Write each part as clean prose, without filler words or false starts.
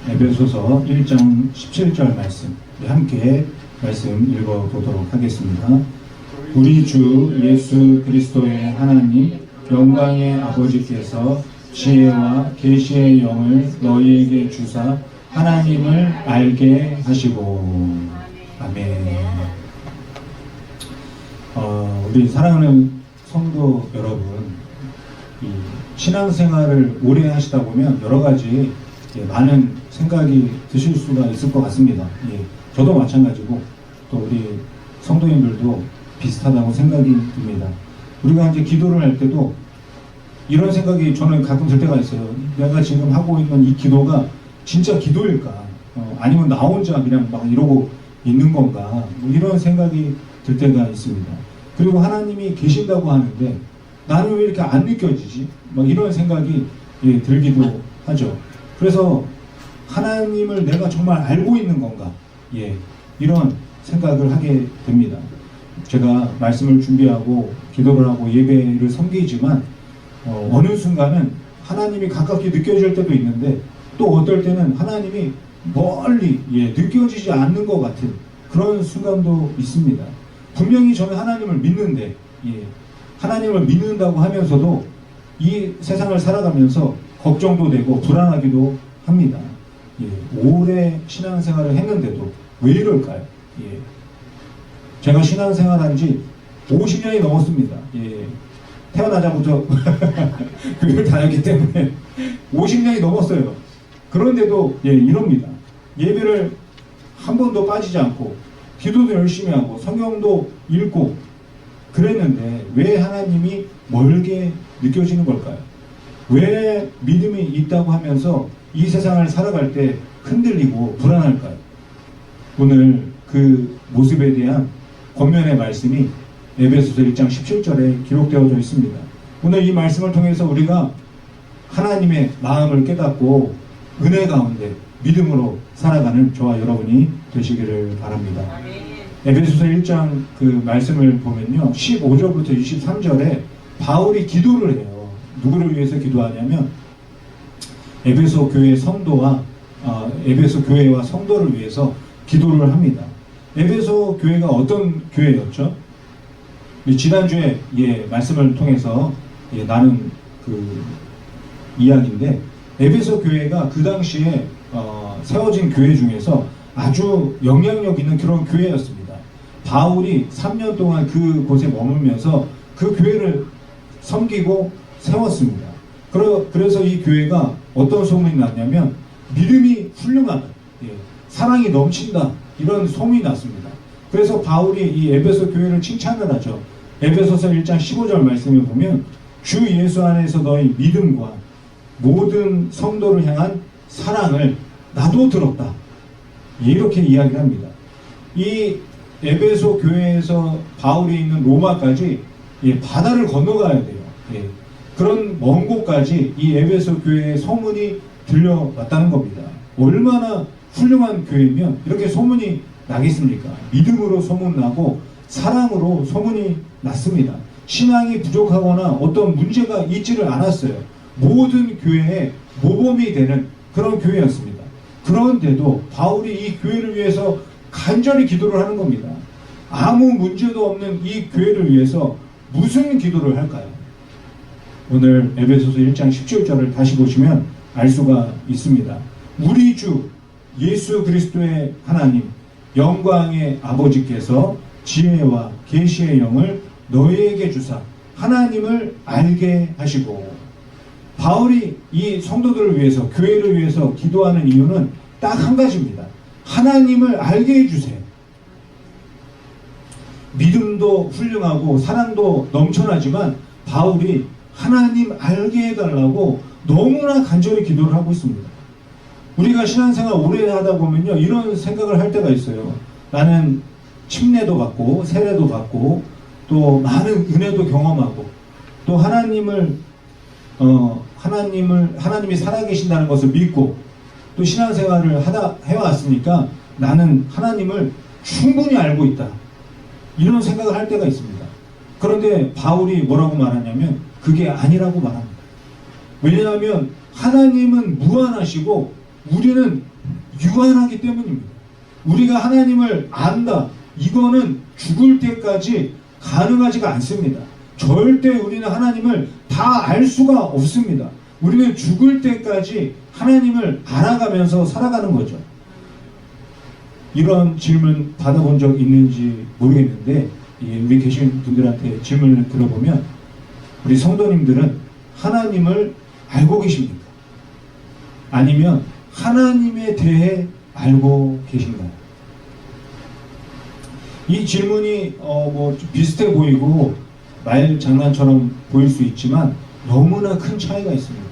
에베소서 1장 17절 말씀 함께 말씀 읽어보도록 하겠습니다. 우리 주 예수 그리스도의 하나님 영광의 아버지께서 지혜와 계시의 영을 너희에게 주사 하나님을 알게 하시고 아멘. 우리 사랑하는 성도 여러분, 이 신앙생활을 오래 하시다 보면 여러 가지 많은 생각이 드실 수가 있을 것 같습니다. 저도 마찬가지고 또 우리 성도님들도 비슷하다고 생각이 듭니다. 우리가 이제 기도를 할 때도 이런 생각이 저는 가끔 들 때가 있어요. 내가 지금 하고 있는 이 기도가 진짜 기도일까? 아니면 나 혼자 그냥 막 이러고 있는 건가? 뭐 이런 생각이 들 때가 있습니다. 그리고 하나님이 계신다고 하는데 나는 왜 이렇게 안 느껴지지? 막 이런 생각이 들기도 하죠. 그래서 하나님을 내가 정말 알고 있는 건가? 이런 생각을 하게 됩니다. 제가 말씀을 준비하고 기도를 하고 예배를 섬기지만 어느 순간은 하나님이 가깝게 느껴질 때도 있는데 또 어떨 때는 하나님이 멀리 느껴지지 않는 것 같은 그런 순간도 있습니다. 분명히 저는 하나님을 믿는데 하나님을 믿는다고 하면서도 이 세상을 살아가면서 걱정도 되고 불안하기도 합니다. 오래 신앙생활을 했는데도 왜 이럴까요? 제가 신앙생활한 지 50년이 넘었습니다. 태어나자부터 교회를 다녔기 때문에 50년이 넘었어요. 그런데도 이럽니다. 예배를 한 번도 빠지지 않고 기도도 열심히 하고 성경도 읽고 그랬는데 왜 하나님이 멀게 느껴지는 걸까요? 왜 믿음이 있다고 하면서 이 세상을 살아갈 때 흔들리고 불안할까요? 오늘 그 모습에 대한 권면의 말씀이 에베소서 1장 17절에 기록되어져 있습니다. 오늘 이 말씀을 통해서 우리가 하나님의 마음을 깨닫고 은혜 가운데 믿음으로 살아가는 저와 여러분이 되시기를 바랍니다. 에베소서 1장 그 말씀을 보면요, 15절부터 23절에 바울이 기도를 해요. 누구를 위해서 기도하냐면 에베소 교회 성도와 에베소 교회와 성도를 위해서 기도를 합니다. 에베소 교회가 어떤 교회였죠? 지난주에 말씀을 통해서 나눈 그 이야기인데 에베소 교회가 그 당시에 세워진 교회 중에서 아주 영향력 있는 그런 교회였습니다. 바울이 3년 동안 그곳에 머물면서 그 교회를 섬기고 세웠습니다. 그래서 이 교회가 어떤 소문이 났냐면 믿음이 훌륭하다, 사랑이 넘친다, 이런 소문이 났습니다. 그래서 바울이 이 에베소 교회를 칭찬을 하죠. 에베소서 1장 15절 말씀을 보면 주 예수 안에서 너희 믿음과 모든 성도를 향한 사랑을 나도 들었다, 이렇게 이야기를 합니다. 이 에베소 교회에서 바울이 있는 로마까지 바다를 건너가야 돼요. 그런 먼 곳까지 이 에베소 교회의 소문이 들려왔다는 겁니다. 얼마나 훌륭한 교회면 이렇게 소문이 나겠습니까? 믿음으로 소문나고 사랑으로 소문이 났습니다. 신앙이 부족하거나 어떤 문제가 있지를 않았어요. 모든 교회의 모범이 되는 그런 교회였습니다. 그런데도 바울이 이 교회를 위해서 간절히 기도를 하는 겁니다. 아무 문제도 없는 이 교회를 위해서 무슨 기도를 할까요? 오늘 에베소서 1장 17절을 다시 보시면 알 수가 있습니다. 우리 주 예수 그리스도의 하나님 영광의 아버지께서 지혜와 계시의 영을 너희에게 주사 하나님을 알게 하시고, 바울이 이 성도들을 위해서 교회를 위해서 기도하는 이유는 딱 한 가지입니다. 하나님을 알게 해주세요. 믿음도 훌륭하고 사랑도 넘쳐나지만 바울이 하나님 알게 해달라고 너무나 간절히 기도를 하고 있습니다. 우리가 신앙생활 오래 하다 보면요, 이런 생각을 할 때가 있어요. 나는 침례도 받고 세례도 받고 또 많은 은혜도 경험하고 또 하나님이 살아계신다는 것을 믿고 또 신앙생활을 해왔으니까 나는 하나님을 충분히 알고 있다, 이런 생각을 할 때가 있습니다. 그런데 바울이 뭐라고 말하냐면 그게 아니라고 말합니다. 왜냐하면 하나님은 무한하시고 우리는 유한하기 때문입니다. 우리가 하나님을 안다. 이거는 죽을 때까지 가능하지가 않습니다. 절대 우리는 하나님을 다 알 수가 없습니다. 우리는 죽을 때까지 하나님을 알아가면서 살아가는 거죠. 이런 질문 받아본 적 있는지 모르겠는데, 우리 계신 분들한테 질문을 들어보면, 우리 성도님들은 하나님을 알고 계십니까? 아니면 하나님에 대해 알고 계신가요? 이 질문이 좀 비슷해 보이고 말 장난처럼 보일 수 있지만 너무나 큰 차이가 있습니다.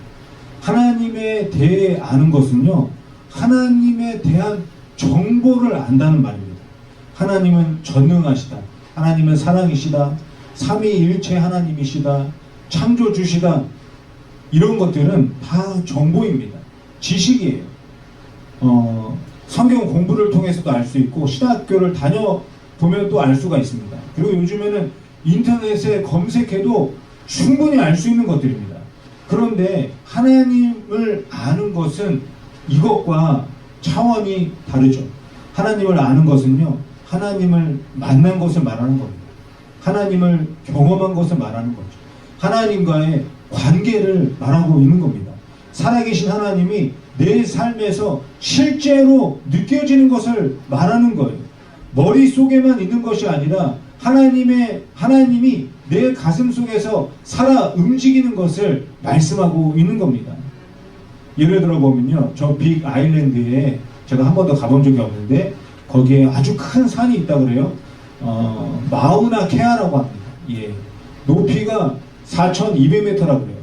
하나님에 대해 아는 것은요, 하나님에 대한 정보를 안다는 말입니다. 하나님은 전능하시다. 하나님은 사랑이시다. 삼위일체 하나님이시다. 창조주시다. 이런 것들은 다 정보입니다. 지식이에요. 성경 공부를 통해서도 알 수 있고 신학교를 다녀보면 또 알 수가 있습니다. 그리고 요즘에는 인터넷에 검색해도 충분히 알 수 있는 것들입니다. 그런데 하나님을 아는 것은 이것과 차원이 다르죠. 하나님을 아는 것은요, 하나님을 만난 것을 말하는 겁니다. 하나님을 경험한 것을 말하는 거죠. 하나님과의 관계를 말하고 있는 겁니다. 살아계신 하나님이 내 삶에서 실제로 느껴지는 것을 말하는 거예요. 머릿속에만 있는 것이 아니라 하나님이 내 가슴 속에서 살아 움직이는 것을 말씀하고 있는 겁니다. 예를 들어 보면요, 저 빅 아일랜드에 제가 한 번도 가본 적이 없는데 거기에 아주 큰 산이 있다 그래요. 마우나 케아라고 합니다. 예. 높이가 4,200m라고 그래요.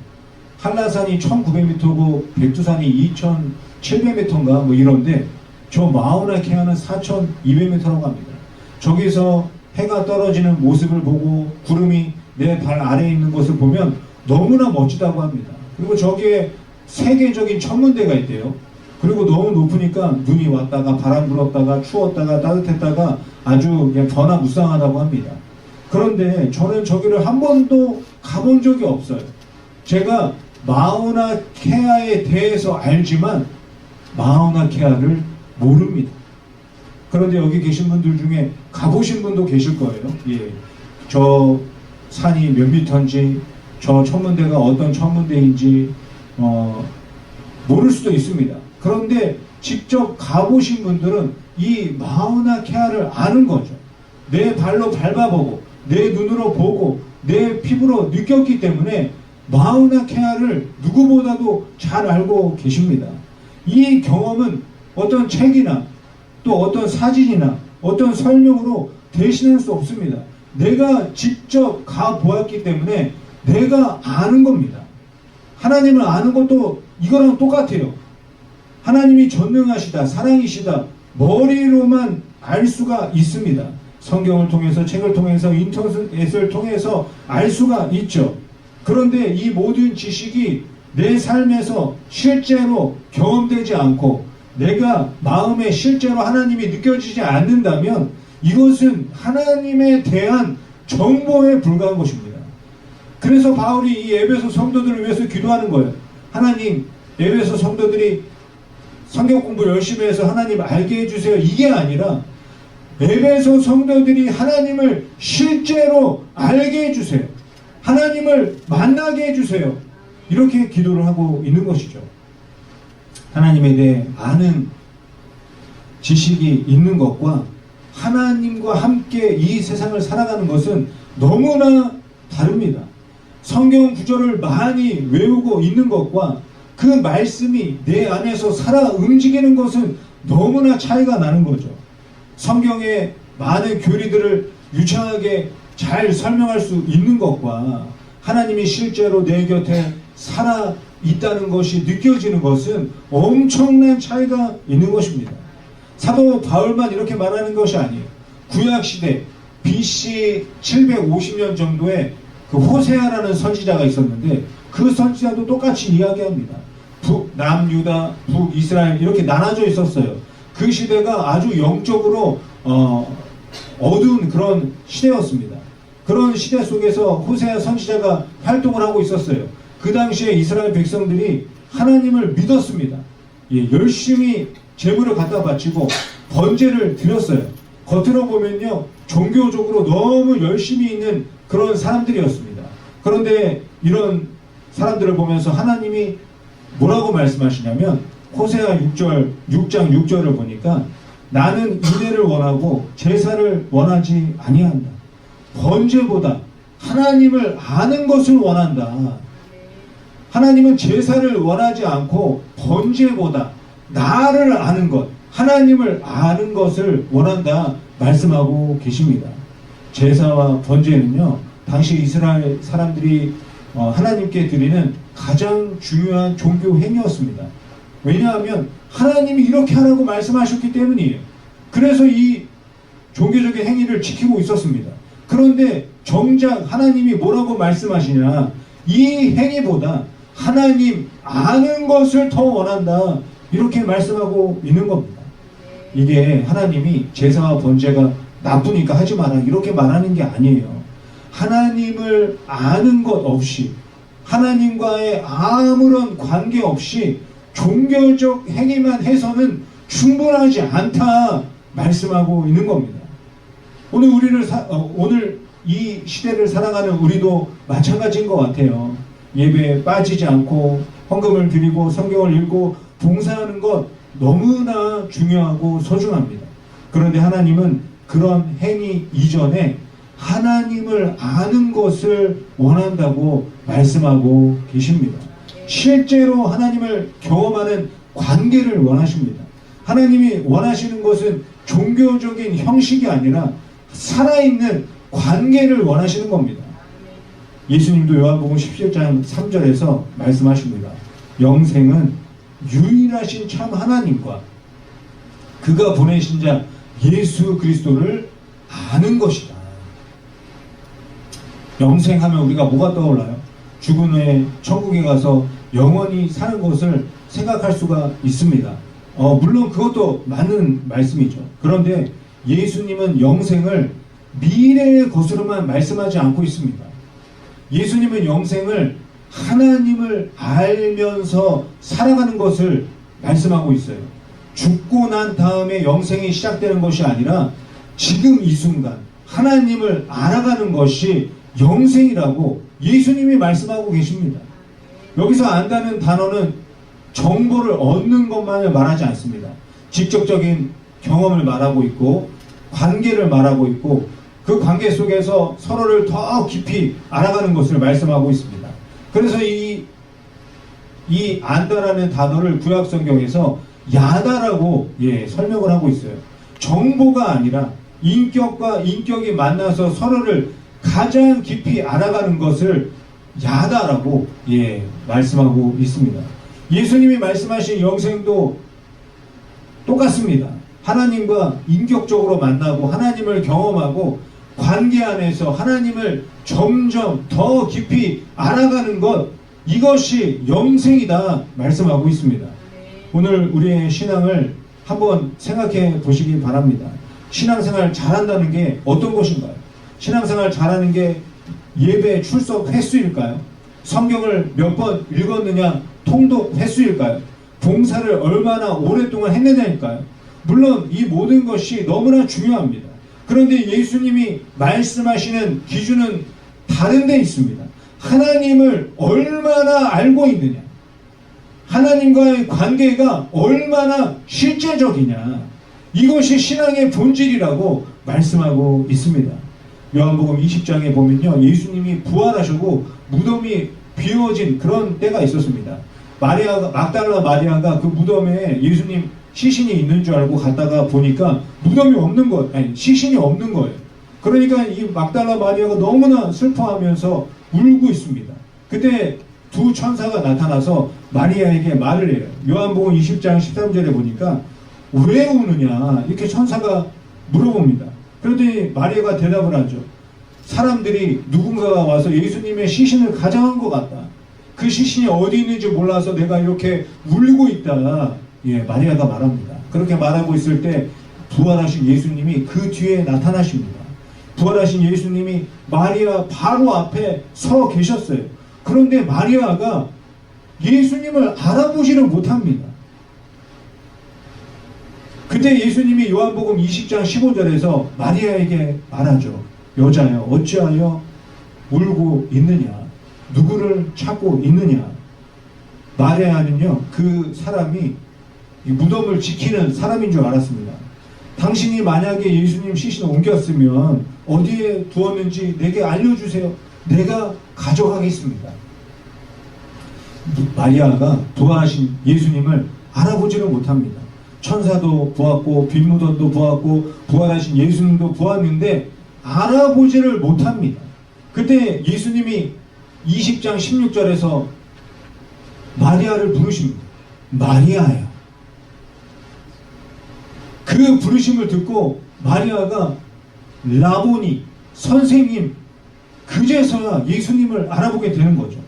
한라산이 1,900m고 백두산이 2,700m인가 뭐 이런데 저 마우나 케아는 4,200m라고 합니다. 저기서 해가 떨어지는 모습을 보고 구름이 내 발 아래에 있는 것을 보면 너무나 멋지다고 합니다. 그리고 저기에 세계적인 천문대가 있대요. 그리고 너무 높으니까 눈이 왔다가 바람 불었다가 추웠다가 따뜻했다가 아주 그냥 변화무쌍하다고 합니다. 그런데 저는 저기를 한 번도 가본 적이 없어요. 제가 마우나 케아에 대해서 알지만 마우나 케아를 모릅니다. 그런데 여기 계신 분들 중에 가보신 분도 계실 거예요. 예. 저 산이 몇 미터인지, 저 천문대가 어떤 천문대인지 모를 수도 있습니다. 그런데 직접 가보신 분들은 이 마우나 케아를 아는 거죠. 내 발로 밟아보고 내 눈으로 보고 내 피부로 느꼈기 때문에 마우나 케아를 누구보다도 잘 알고 계십니다. 이 경험은 어떤 책이나 또 어떤 사진이나 어떤 설명으로 대신할 수 없습니다. 내가 직접 가보았기 때문에 내가 아는 겁니다. 하나님을 아는 것도 이거랑 똑같아요. 하나님이 전능하시다, 사랑이시다, 머리로만 알 수가 있습니다. 성경을 통해서, 책을 통해서, 인터넷을 통해서 알 수가 있죠. 그런데 이 모든 지식이 내 삶에서 실제로 경험되지 않고 내가 마음에 실제로 하나님이 느껴지지 않는다면 이것은 하나님에 대한 정보에 불과한 것입니다. 그래서 바울이 이 에베소 성도들을 위해서 기도하는 거예요. 하나님, 에베소 성도들이 성경 공부 열심히 해서 하나님 알게 해주세요. 이게 아니라 에베소 성도들이 하나님을 실제로 알게 해주세요. 하나님을 만나게 해주세요. 이렇게 기도를 하고 있는 것이죠. 하나님에 대해 아는 지식이 있는 것과 하나님과 함께 이 세상을 살아가는 것은 너무나 다릅니다. 성경 구절을 많이 외우고 있는 것과 그 말씀이 내 안에서 살아 움직이는 것은 너무나 차이가 나는 거죠. 성경의 많은 교리들을 유창하게 잘 설명할 수 있는 것과 하나님이 실제로 내 곁에 살아 있다는 것이 느껴지는 것은 엄청난 차이가 있는 것입니다. 사도 바울만 이렇게 말하는 것이 아니에요. 구약시대 BC 750년 정도에 그 호세아라는 선지자가 있었는데 그 선지자도 똑같이 이야기합니다. 남유다, 북이스라엘 이렇게 나눠져 있었어요. 그 시대가 아주 영적으로 어두운 그런 시대였습니다. 그런 시대 속에서 호세아 선지자가 활동을 하고 있었어요. 그 당시에 이스라엘 백성들이 하나님을 믿었습니다. 예, 열심히 제물을 갖다 바치고 번제를 드렸어요. 겉으로 보면요, 종교적으로 너무 열심히 있는 그런 사람들이었습니다. 그런데 이런 사람들을 보면서 하나님이 뭐라고 말씀하시냐면 호세아 6장 6절을 보니까 나는 은혜를 원하고 제사를 원하지 아니한다. 번제보다 하나님을 아는 것을 원한다. 하나님은 제사를 원하지 않고 번제보다 나를 아는 것, 하나님을 아는 것을 원한다 말씀하고 계십니다. 제사와 번제는요, 당시 이스라엘 사람들이 하나님께 드리는 가장 중요한 종교 행위였습니다. 왜냐하면 하나님이 이렇게 하라고 말씀하셨기 때문이에요. 그래서 이 종교적인 행위를 지키고 있었습니다. 그런데 정작 하나님이 뭐라고 말씀하시냐, 이 행위보다 하나님 아는 것을 더 원한다, 이렇게 말씀하고 있는 겁니다. 이게 하나님이 제사와 번제가 나쁘니까 하지 마라 이렇게 말하는 게 아니에요. 하나님을 아는 것 없이, 하나님과의 아무런 관계 없이 종교적 행위만 해서는 충분하지 않다 말씀하고 있는 겁니다. 오늘 이 시대를 살아가는 우리도 마찬가지인 것 같아요. 예배에 빠지지 않고 헌금을 드리고 성경을 읽고 봉사하는 것 너무나 중요하고 소중합니다. 그런데 하나님은 그런 행위 이전에 하나님을 아는 것을 원한다고 말씀하고 계십니다. 실제로 하나님을 경험하는 관계를 원하십니다. 하나님이 원하시는 것은 종교적인 형식이 아니라 살아있는 관계를 원하시는 겁니다. 예수님도 요한복음 17장 3절에서 말씀하십니다. 영생은 유일하신 참 하나님과 그가 보내신 자 예수 그리스도를 아는 것이다. 영생하면 우리가 뭐가 떠올라요? 죽은 후에 천국에 가서 영원히 사는 것을 생각할 수가 있습니다. 물론 그것도 맞는 말씀이죠. 그런데 예수님은 영생을 미래의 것으로만 말씀하지 않고 있습니다. 예수님은 영생을 하나님을 알면서 살아가는 것을 말씀하고 있어요. 죽고 난 다음에 영생이 시작되는 것이 아니라 지금 이 순간 하나님을 알아가는 것이 영생이라고 예수님이 말씀하고 계십니다. 여기서 안다는 단어는 정보를 얻는 것만을 말하지 않습니다. 직접적인 경험을 말하고 있고 관계를 말하고 있고 그 관계 속에서 서로를 더 깊이 알아가는 것을 말씀하고 있습니다. 그래서 이 안다라는 단어를 구약 성경에서 야다라고 설명을 하고 있어요. 정보가 아니라 인격과 인격이 만나서 서로를 가장 깊이 알아가는 것을 야다라고 말씀하고 있습니다. 예수님이 말씀하신 영생도 똑같습니다. 하나님과 인격적으로 만나고 하나님을 경험하고 관계 안에서 하나님을 점점 더 깊이 알아가는 것, 이것이 영생이다 말씀하고 있습니다. 오늘 우리의 신앙을 한번 생각해 보시기 바랍니다. 신앙생활 잘한다는 게 어떤 것인가요? 신앙생활 잘하는 게 예배 출석 횟수일까요? 성경을 몇 번 읽었느냐 통독 횟수일까요? 봉사를 얼마나 오랫동안 했느냐일까요? 물론 이 모든 것이 너무나 중요합니다. 그런데 예수님이 말씀하시는 기준은 다른 데 있습니다. 하나님을 얼마나 알고 있느냐, 하나님과의 관계가 얼마나 실제적이냐, 이것이 신앙의 본질이라고 말씀하고 있습니다. 요한복음 20장에 보면요, 예수님이 부활하시고 무덤이 비워진 그런 때가 있었습니다. 막달라 마리아가 그 무덤에 예수님 시신이 있는 줄 알고 갔다가 보니까 무덤이 없는 거예요. 아니, 시신이 없는 거예요. 그러니까 이 막달라 마리아가 너무나 슬퍼하면서 울고 있습니다. 그때 두 천사가 나타나서 마리아에게 말을 해요. 요한복음 20장 13절에 보니까 왜 우느냐 이렇게 천사가 물어봅니다. 그런데 마리아가 대답을 하죠. 사람들이 누군가가 와서 예수님의 시신을 가져간 것 같다. 그 시신이 어디 있는지 몰라서 내가 이렇게 울고 있다. 마리아가 말합니다. 그렇게 말하고 있을 때 부활하신 예수님이 그 뒤에 나타나십니다. 부활하신 예수님이 마리아 바로 앞에 서 계셨어요. 그런데 마리아가 예수님을 알아보지를 못합니다. 그때 예수님이 요한복음 20장 15절에서 마리아에게 말하죠. 여자여 어찌하여 울고 있느냐, 누구를 찾고 있느냐. 마리아는요, 그 사람이 무덤을 지키는 사람인 줄 알았습니다. 당신이 만약에 예수님 시신을 옮겼으면 어디에 두었는지 내게 알려주세요. 내가 가져가겠습니다. 마리아가 부활하신 예수님을 알아보지를 못합니다. 천사도 보았고 빈무덤도 보았고 부활하신 예수님도 보았는데 알아보지를 못합니다. 그때 예수님이 20장 16절에서 마리아를 부르십니다. 마리아야. 그 부르심을 듣고 마리아가 라보니, 선생님, 그제서야 예수님을 알아보게 되는 거죠.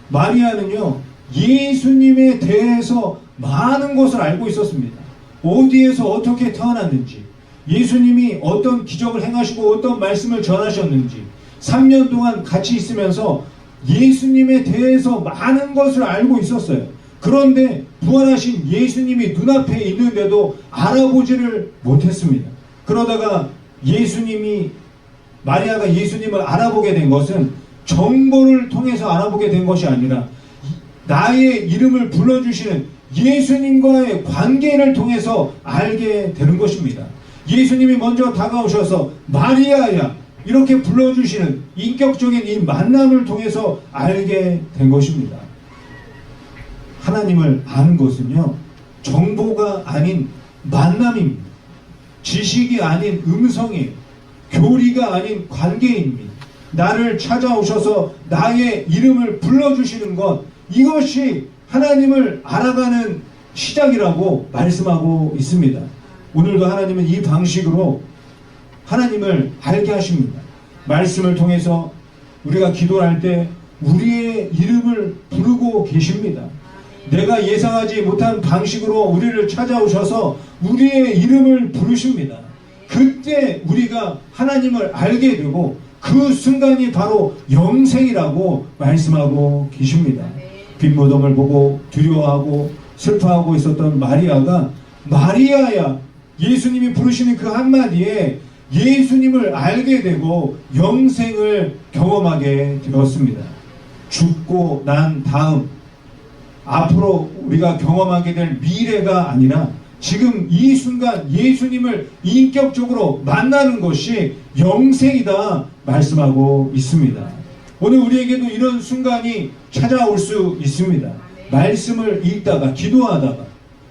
마리아는요, 예수님에 대해서 많은 것을 알고 있었습니다. 어디에서 어떻게 태어났는지, 예수님이 어떤 기적을 행하시고 어떤 말씀을 전하셨는지, 3년 동안 같이 있으면서 예수님에 대해서 많은 것을 알고 있었어요. 그런데 부활하신 예수님이 눈앞에 있는데도 알아보지를 못했습니다. 그러다가 마리아가 예수님을 알아보게 된 것은 정보를 통해서 알아보게 된 것이 아니라 나의 이름을 불러주시는 예수님과의 관계를 통해서 알게 되는 것입니다. 예수님이 먼저 다가오셔서 마리아야 이렇게 불러주시는 인격적인 이 만남을 통해서 알게 된 것입니다. 하나님을 아는 것은요, 정보가 아닌 만남입니다. 지식이 아닌 음성이에요. 교리가 아닌 관계입니다. 나를 찾아오셔서 나의 이름을 불러주시는 것, 이것이 하나님을 알아가는 시작이라고 말씀하고 있습니다. 오늘도 하나님은 이 방식으로 하나님을 알게 하십니다. 말씀을 통해서 우리가 기도할 때 우리의 이름을 부르고 계십니다. 내가 예상하지 못한 방식으로 우리를 찾아오셔서 우리의 이름을 부르십니다. 그때 우리가 하나님을 알게 되고 그 순간이 바로 영생이라고 말씀하고 계십니다. 빈무덤을 보고 두려워하고 슬퍼하고 있었던 마리아가 마리아야, 예수님이 부르시는 그 한마디에 예수님을 알게 되고 영생을 경험하게 되었습니다. 죽고 난 다음 앞으로 우리가 경험하게 될 미래가 아니라 지금 이 순간 예수님을 인격적으로 만나는 것이 영생이다 말씀하고 있습니다. 오늘 우리에게도 이런 순간이 찾아올 수 있습니다. 말씀을 읽다가 기도하다가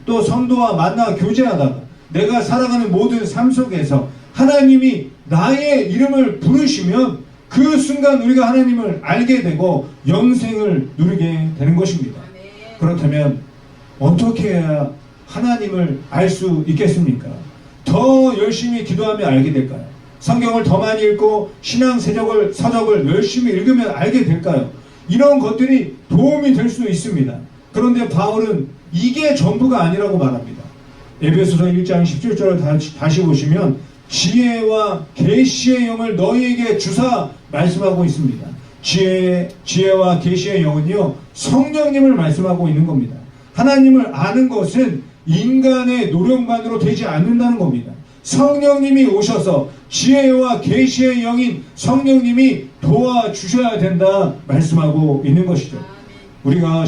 또 성도와 만나 교제하다가 내가 살아가는 모든 삶 속에서 하나님이 나의 이름을 부르시면 그 순간 우리가 하나님을 알게 되고 영생을 누리게 되는 것입니다. 그렇다면 어떻게 해야 하나님을 알 수 있겠습니까? 더 열심히 기도하면 알게 될까요? 성경을 더 많이 읽고 신앙 서적을 열심히 읽으면 알게 될까요? 이런 것들이 도움이 될 수 있습니다. 그런데 바울은 이게 전부가 아니라고 말합니다. 에베소서 1장 17절을 다시 보시면 지혜와 계시의 영을 너희에게 주사 말씀하고 있습니다. 지혜와 계시의 영은요, 성령님을 말씀하고 있는 겁니다. 하나님을 아는 것은 인간의 노력만으로 되지 않는다는 겁니다. 성령님이 오셔서 지혜와 계시의 영인 성령님이 도와주셔야 된다 말씀하고 있는 것이죠. 우리가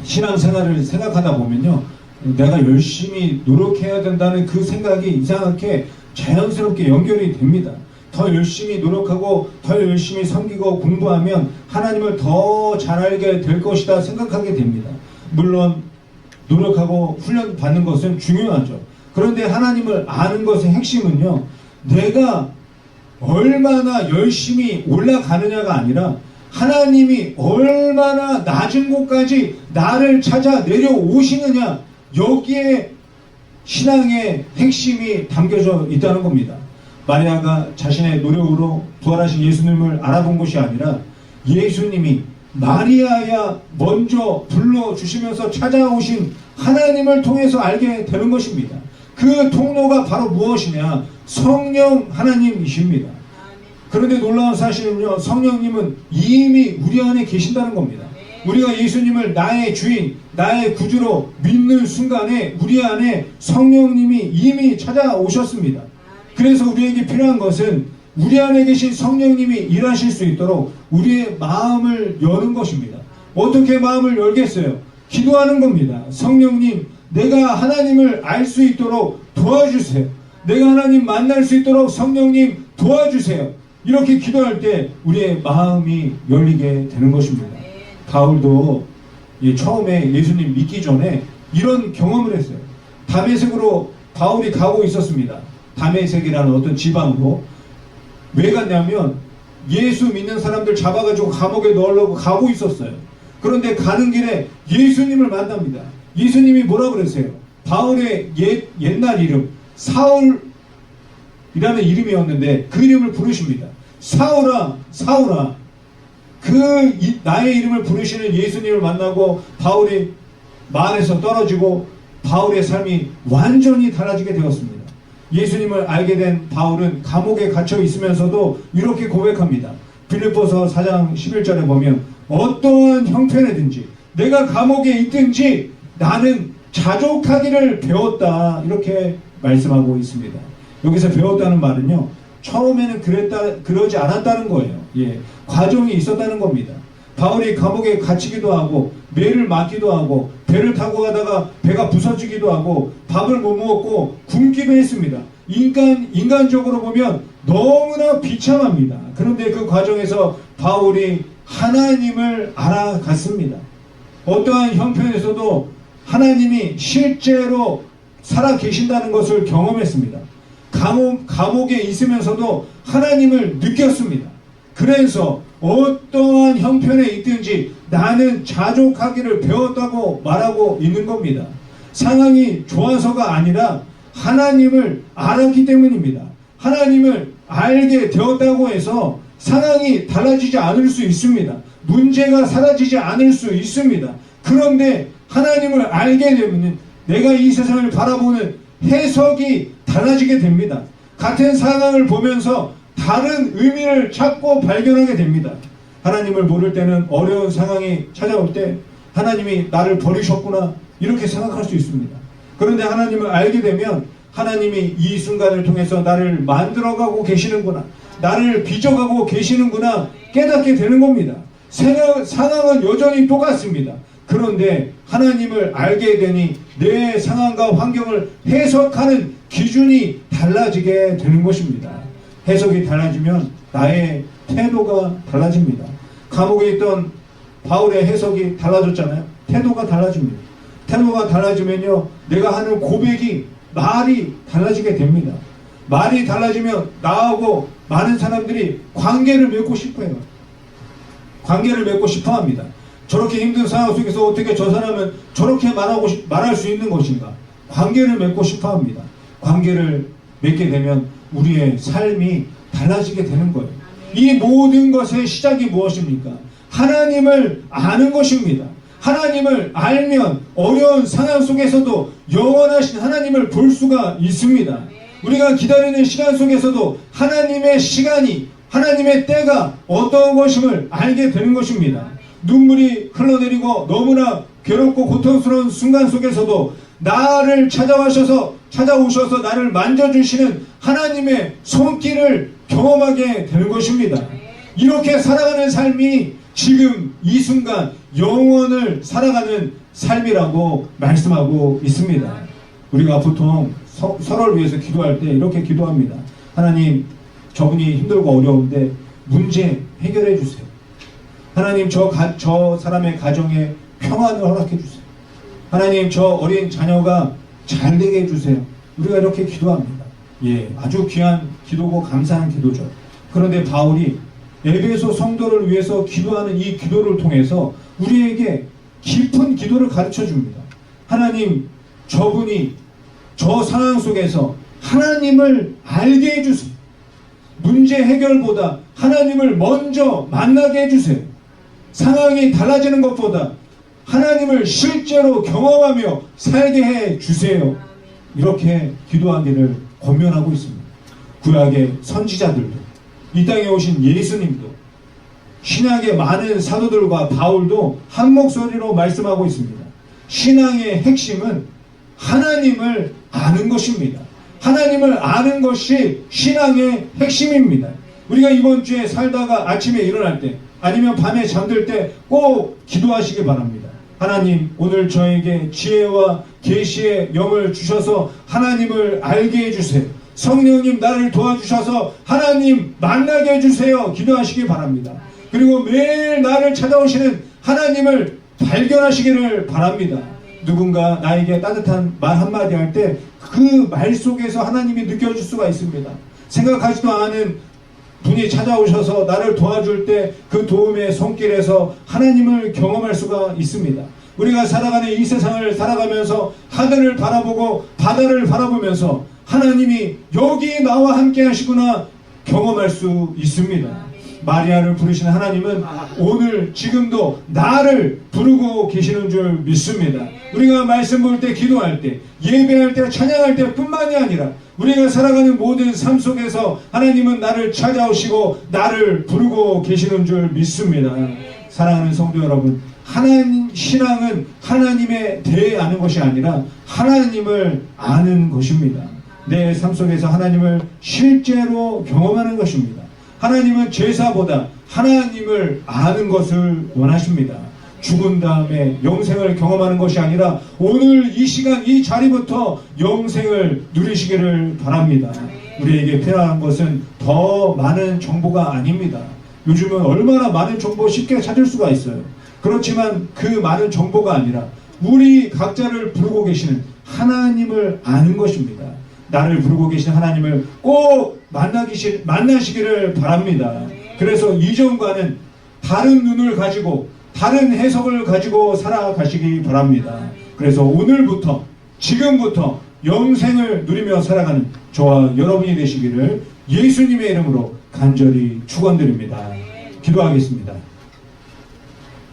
신앙생활을 생각하다 보면요, 내가 열심히 노력해야 된다는 그 생각이 이상하게 자연스럽게 연결이 됩니다. 더 열심히 노력하고 더 열심히 섬기고 공부하면 하나님을 더 잘 알게 될 것이다 생각하게 됩니다. 물론 노력하고 훈련 받는 것은 중요하죠. 그런데 하나님을 아는 것의 핵심은요, 내가 얼마나 열심히 올라가느냐가 아니라 하나님이 얼마나 낮은 곳까지 나를 찾아 내려오시느냐, 여기에 신앙의 핵심이 담겨져 있다는 겁니다. 마리아가 자신의 노력으로 부활하신 예수님을 알아본 것이 아니라 예수님이 마리아야 먼저 불러주시면서 찾아오신 하나님을 통해서 알게 되는 것입니다. 그 통로가 바로 무엇이냐? 성령 하나님이십니다. 그런데 놀라운 사실은요, 성령님은 이미 우리 안에 계신다는 겁니다. 우리가 예수님을 나의 주인, 나의 구주로 믿는 순간에 우리 안에 성령님이 이미 찾아오셨습니다. 그래서 우리에게 필요한 것은 우리 안에 계신 성령님이 일하실 수 있도록 우리의 마음을 여는 것입니다. 어떻게 마음을 열겠어요? 기도하는 겁니다. 성령님, 내가 하나님을 알 수 있도록 도와주세요. 내가 하나님 만날 수 있도록 성령님 도와주세요. 이렇게 기도할 때 우리의 마음이 열리게 되는 것입니다. 바울도 처음에 예수님 믿기 전에 이런 경험을 했어요. 다메섹으로 바울이 가고 있었습니다. 다메섹이라는 어떤 지방으로. 왜 갔냐면 예수 믿는 사람들 잡아가지고 감옥에 넣으려고 가고 있었어요. 그런데 가는 길에 예수님을 만납니다. 예수님이 뭐라 그랬어요? 바울의 옛날 이름 사울이라는 이름이었는데 그 이름을 부르십니다. 사울아, 사울아. 나의 이름을 부르시는 예수님을 만나고 바울이 말에서 떨어지고 바울의 삶이 완전히 달라지게 되었습니다. 예수님을 알게 된 바울은 감옥에 갇혀 있으면서도 이렇게 고백합니다. 빌립보서 4장 11절에 보면 어떠한 형편이든지 내가 감옥에 있든지 나는 자족하기를 배웠다, 이렇게 말씀하고 있습니다. 여기서 배웠다는 말은요, 처음에는 그러지 않았다는 거예요. 과정이 있었다는 겁니다. 바울이 감옥에 갇히기도 하고 매를 맞기도 하고 배를 타고 가다가 배가 부서지기도 하고 밥을 못 먹었고 굶기도 했습니다. 인간적으로 보면 너무나 비참합니다. 그런데 그 과정에서 바울이 하나님을 알아갔습니다. 어떠한 형편에서도 하나님이 실제로 살아 계신다는 것을 경험했습니다. 감옥에 있으면서도 하나님을 느꼈습니다. 그래서 어떠한 형편에 있든지 나는 자족하기를 배웠다고 말하고 있는 겁니다. 상황이 좋아서가 아니라 하나님을 알았기 때문입니다. 하나님을 알게 되었다고 해서 상황이 달라지지 않을 수 있습니다. 문제가 사라지지 않을 수 있습니다. 그런데 하나님을 알게 되면 내가 이 세상을 바라보는 해석이 달라지게 됩니다. 같은 상황을 보면서 다른 의미를 찾고 발견하게 됩니다. 하나님을 모를 때는 어려운 상황이 찾아올 때 하나님이 나를 버리셨구나, 이렇게 생각할 수 있습니다. 그런데 하나님을 알게 되면 하나님이 이 순간을 통해서 나를 만들어가고 계시는구나, 나를 빚어가고 계시는구나 깨닫게 되는 겁니다. 상황은 여전히 똑같습니다. 그런데 하나님을 알게 되니 내 상황과 환경을 해석하는 기준이 달라지게 되는 것입니다. 해석이 달라지면 나의 태도가 달라집니다. 감옥에 있던 바울의 해석이 달라졌잖아요. 태도가 달라집니다. 태도가 달라지면요, 내가 하는 고백이, 말이 달라지게 됩니다. 말이 달라지면 나하고 많은 사람들이 관계를 맺고 싶어요. 관계를 맺고 싶어 합니다. 저렇게 힘든 상황 속에서 어떻게 저 사람은 저렇게 말할 수 있는 것인가? 관계를 맺고 싶어 합니다. 관계를 맺게 되면 우리의 삶이 달라지게 되는 거예요. 이 모든 것의 시작이 무엇입니까? 하나님을 아는 것입니다. 하나님을 알면 어려운 상황 속에서도 영원하신 하나님을 볼 수가 있습니다. 우리가 기다리는 시간 속에서도 하나님의 시간이, 하나님의 때가 어떤 것임을 알게 되는 것입니다. 눈물이 흘러내리고 너무나 괴롭고 고통스러운 순간 속에서도 나를 찾아오셔서 나를 만져주시는 하나님의 손길을 경험하게 되는 것입니다. 이렇게 살아가는 삶이 지금 이 순간 영원을 살아가는 삶이라고 말씀하고 있습니다. 우리가 보통 서로를 위해서 기도할 때 이렇게 기도합니다. 하나님, 저분이 힘들고 어려운데 문제 해결해 주세요. 하나님, 저 사람의 가정에 평안을 허락해 주세요. 하나님, 저 어린 자녀가 잘 되게 해주세요. 우리가 이렇게 기도합니다. 아주 귀한 기도고 감사한 기도죠. 그런데 바울이 에베소 성도를 위해서 기도하는 이 기도를 통해서 우리에게 깊은 기도를 가르쳐 줍니다. 하나님, 저분이 저 상황 속에서 하나님을 알게 해주세요. 문제 해결보다 하나님을 먼저 만나게 해주세요. 상황이 달라지는 것보다 하나님을 실제로 경험하며 살게 해주세요. 이렇게 기도하기를 권면하고 있습니다. 구약의 선지자들도, 이 땅에 오신 예수님도 신약의 많은 사도들과 바울도 한 목소리로 말씀하고 있습니다. 신앙의 핵심은 하나님을 아는 것입니다. 하나님을 아는 것이 신앙의 핵심입니다. 우리가 이번 주에 살다가 아침에 일어날 때 아니면 밤에 잠들 때 꼭 기도하시기 바랍니다. 하나님, 오늘 저에게 지혜와 계시의 영을 주셔서 하나님을 알게 해주세요. 성령님, 나를 도와주셔서 하나님 만나게 해주세요. 기도하시기 바랍니다. 그리고 매일 나를 찾아오시는 하나님을 발견하시기를 바랍니다. 누군가 나에게 따뜻한 말 한마디 할 때 그 말 속에서 하나님이 느껴질 수가 있습니다. 생각하지도 않은 분이 찾아오셔서 나를 도와줄 때 그 도움의 손길에서 하나님을 경험할 수가 있습니다. 우리가 살아가는 이 세상을 살아가면서 하늘을 바라보고 바다를 바라보면서 하나님이 여기 나와 함께 하시구나 경험할 수 있습니다. 마리아를 부르시는 하나님은 오늘 지금도 나를 부르고 계시는 줄 믿습니다. 우리가 말씀 볼 때, 기도할 때, 예배할 때, 찬양할 때 뿐만이 아니라 우리가 살아가는 모든 삶 속에서 하나님은 나를 찾아오시고 나를 부르고 계시는 줄 믿습니다. 사랑하는 성도 여러분, 하나님 신앙은 하나님에 대해 아는 것이 아니라 하나님을 아는 것입니다. 내 삶 속에서 하나님을 실제로 경험하는 것입니다. 하나님은 제사보다 하나님을 아는 것을 원하십니다. 죽은 다음에 영생을 경험하는 것이 아니라 오늘 이 시간 이 자리부터 영생을 누리시기를 바랍니다. 우리에게 필요한 것은 더 많은 정보가 아닙니다. 요즘은 얼마나 많은 정보 쉽게 찾을 수가 있어요. 그렇지만 그 많은 정보가 아니라 우리 각자를 부르고 계시는 하나님을 아는 것입니다. 나를 부르고 계신 하나님을 꼭 만나시기를 바랍니다. 그래서 이전과는 다른 눈을 가지고 다른 해석을 가지고 살아가시기 바랍니다. 그래서 오늘부터 지금부터 영생을 누리며 살아가는 저와 여러분이 되시기를 예수님의 이름으로 간절히 축원드립니다. 기도하겠습니다.